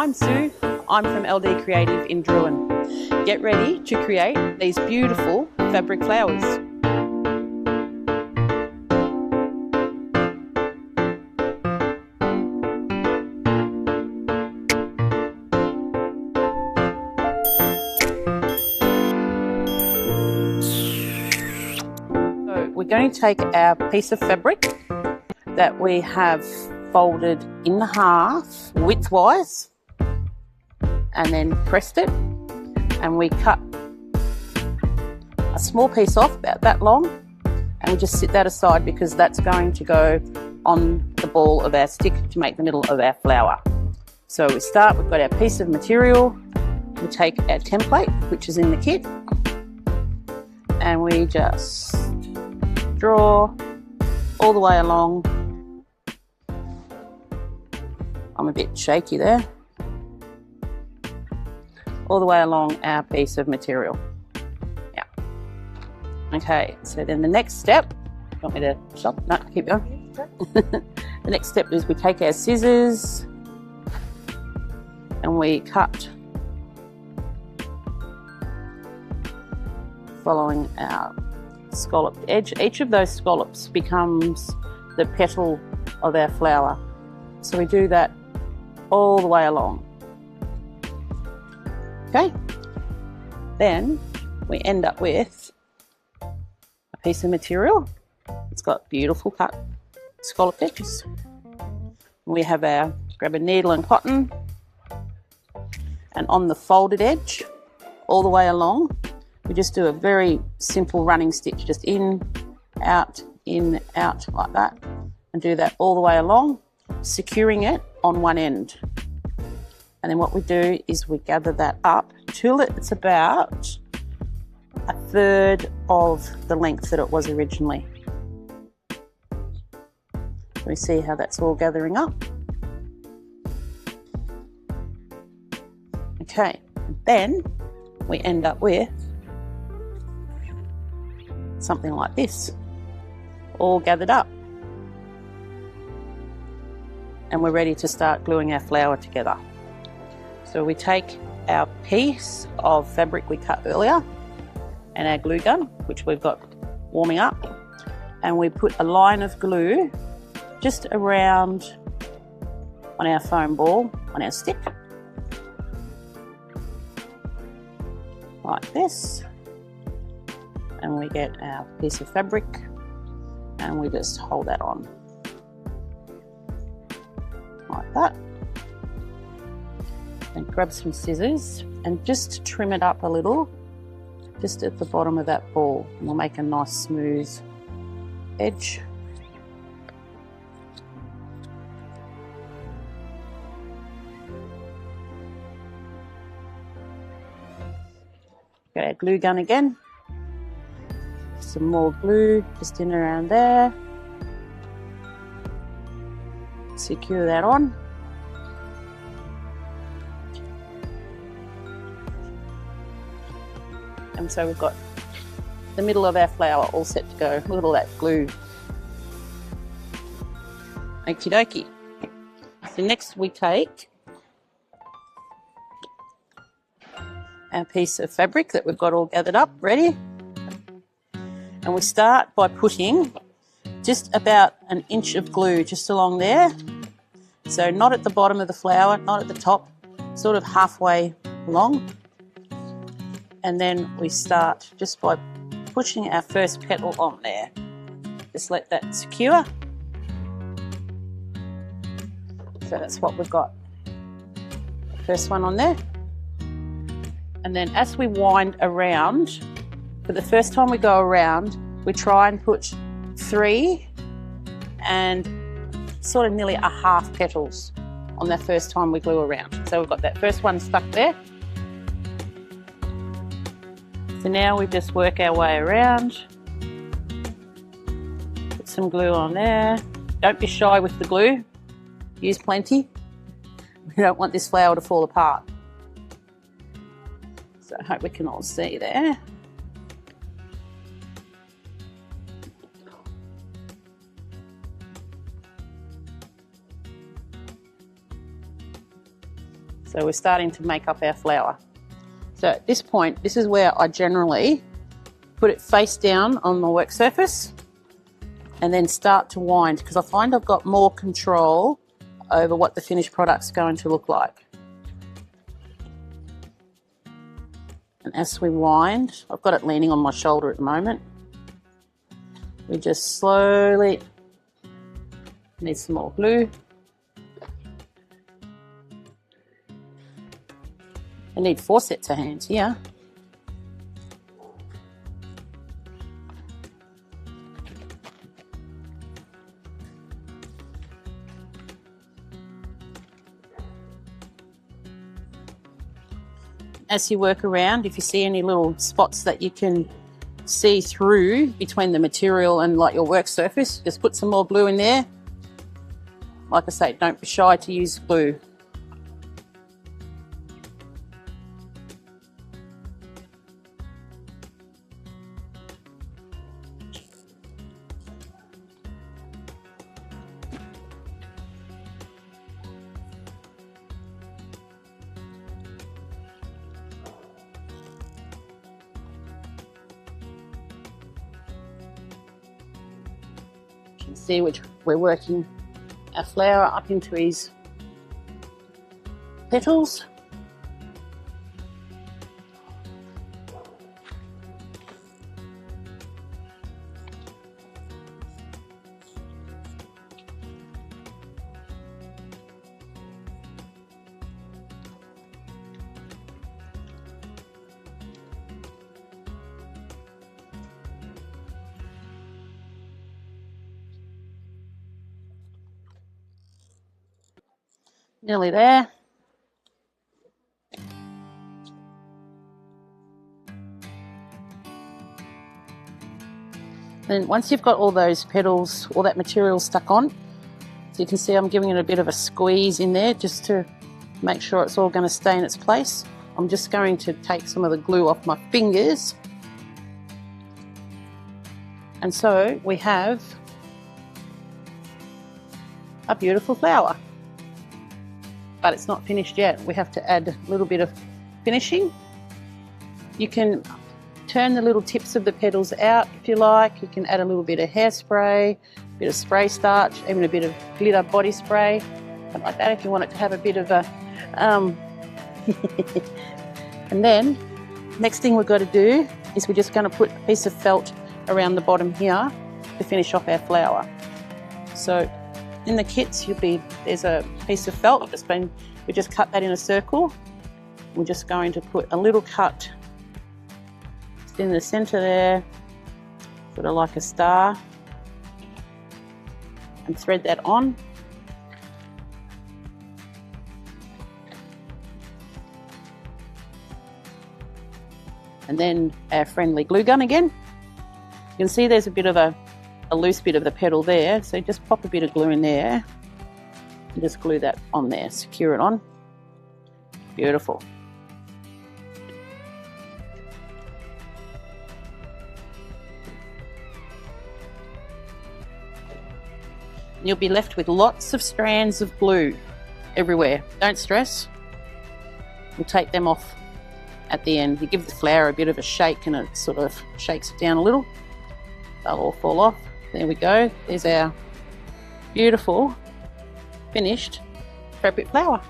I'm Sue. I'm from LD Creative in Druin. Get ready to create these beautiful fabric flowers. So we're going to take our piece of fabric that we have folded in half widthwise and then pressed it, and we cut a small piece off about that long, and we just sit that aside because that's going to go on the ball of our stick to make the middle of our flower. So we start, we've got our piece of material, we take our template which is in the kit, and we just draw all the way along. I'm a bit shaky there. All the way along our piece of material. Yeah. Okay, so then the next step, you want me to stop? No, keep going. The next step is we take our scissors and we cut following our scalloped edge. Each of those scallops becomes the petal of our flower. So we do that all the way along. Okay, then we end up with a piece of material. It's got beautiful cut scallop edges. We have our, grab a needle and cotton, and on the folded edge, all the way along, we just do a very simple running stitch, just in, out, like that, and do that all the way along, securing it on one end. And then what we do is we gather that up till it's about a third of the length that it was originally. We see how that's all gathering up. Okay, then we end up with something like this, all gathered up. And we're ready to start gluing our flower together. So we take our piece of fabric we cut earlier and our glue gun, which we've got warming up, and we put a line of glue just around on our foam ball on our stick, like this, and we get our piece of fabric and we just hold that on like that. And grab some scissors and just trim it up a little, just at the bottom of that ball, and we'll make a nice smooth edge. Got our glue gun again, some more glue just in around there, secure that on. And so we've got the middle of our flower all set to go. Look at all that glue. Okie dokie. So next we take our piece of fabric that we've got all gathered up, ready. And we start by putting just about an inch of glue just along there. So not at the bottom of the flower, not at the top, sort of halfway along. And then we start just by pushing our first petal on there. Just let that secure. So that's what we've got. The first one on there. And then as we wind around, for the first time we go around, we try and put 3 and sort of nearly a half petals on that first time we glue around. So we've got that first one stuck there. So now we just work our way around, put some glue on there. Don't be shy with the glue, use plenty. We don't want this flower to fall apart. So I hope we can all see there. So we're starting to make up our flower. So at this point, this is where I generally put it face down on the work surface and then start to wind, because I find I've got more control over what the finished product's going to look like. And as we wind, I've got it leaning on my shoulder at the moment. We just slowly, need some more glue. I need 4 sets of hands here. As you work around, if you see any little spots that you can see through between the material and like your work surface, just put some more glue in there. Like I say, don't be shy to use glue. You can see which we're working our flower up into his petals. Nearly there. Then once you've got all those petals, all that material stuck on, so you can see I'm giving it a bit of a squeeze in there just to make sure it's all going to stay in its place. I'm just going to take some of the glue off my fingers. And so we have a beautiful flower. But it's not finished yet. We have to add a little bit of finishing. You can turn the little tips of the petals out if you like. You can add a little bit of hairspray, a bit of spray starch, even a bit of glitter body spray, something like that if you want it to have a bit of a... And then, next thing we've got to do is we're just going to put a piece of felt around the bottom here to finish off our flower. So in the kits, there's a piece of felt. We just cut that in a circle. We're just going to put a little cut just in the centre there, sort of like a star, and thread that on. And then our friendly glue gun again. You can see there's a bit of a loose bit of the petal there, so just pop a bit of glue in there and just glue that on there, secure it on. Beautiful. You'll be left with lots of strands of glue everywhere. Don't stress. We'll take them off at the end. You give the flower a bit of a shake and it sort of shakes it down a little. They'll all fall off. There we go. There's our beautiful finished fabric flower.